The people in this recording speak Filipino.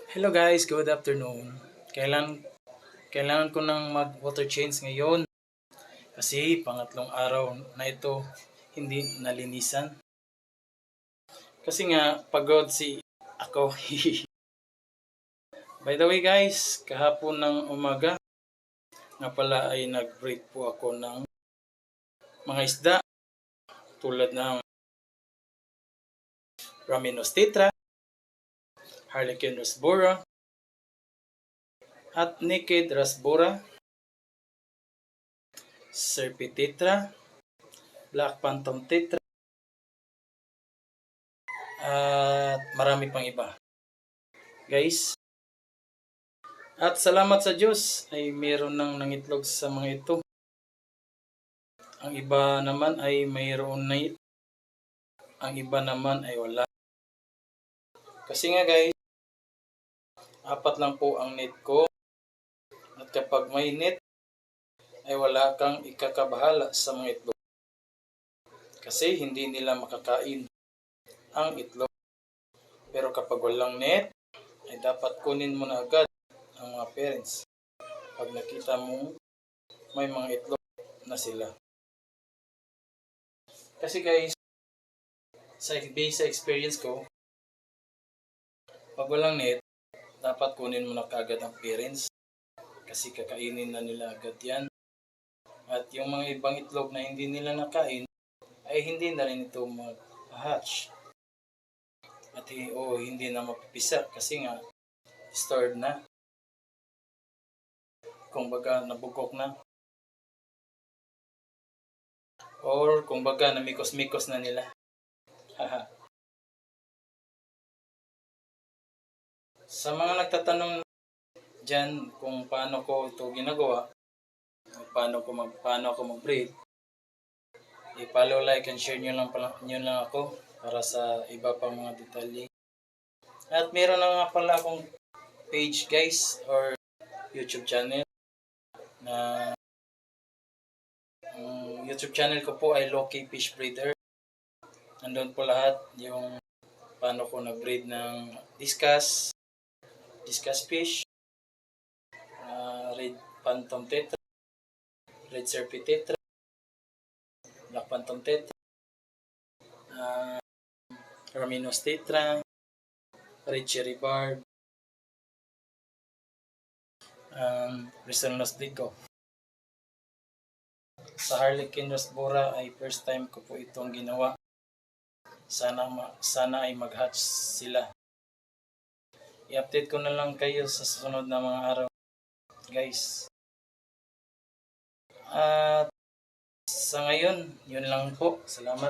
Hello guys, good afternoon. Kailangan ko nang mag water change ngayon kasi pangatlong araw na ito hindi nalinisan. Kasi nga pagod si ako. By the way guys, kahapon ng umaga nga pala ay nag-break po ako ng mga isda tulad ng Raminos tetra, Harlequin rasbora, at Naked rasbora, Serpitetra, Black Phantom tetra, at marami pang iba. Guys, at salamat sa Diyos ay meron nang nangitlog sa mga ito. Ang iba naman ay mayroon na, ang iba naman ay wala. Kasi nga guys, 4 lang po ang net ko. At kapag may net, ay wala kang ikakabahala sa mga itlog. Kasi hindi nila makakain ang itlog. Pero kapag walang net, ay dapat kunin mo na agad ang mga parents. Pag nakita mo may mga itlog na sila. Kasi guys, based sa experience ko, pag walang net, dapat kunin mo na kaagad ang parents. Kasi kakainin na nila agad yan. At yung mga ibang itlog na hindi nila nakain, ay hindi na rin ito mag-hatch. At hindi na mapipisa kasi nga, stored na. Kung baga nabugok na. Or kung baga namikos-mikos na nila. Sa mga nagtatanong dyan kung paano ko ito ginagawa, paano ako mag-breed, i-follow, like, and share nyo lang ako para sa iba pang mga detalye. At meron na nga pala akong page guys or YouTube channel na YouTube channel ko po ay Loki Fish Breeder. Nandun po lahat yung paano ko nag-breed ng discus fish, red phantom tetra, red serpitetra, black phantom tetra, Raminos tetra, red cherry barb, Restoranos dico. Sa Harlequin rasbora ay first time ko po itong ginawa. Sana ay mag-hatch sila. I-update ko na lang kayo sa susunod na mga araw, guys. At sa ngayon, yun lang po. Salamat.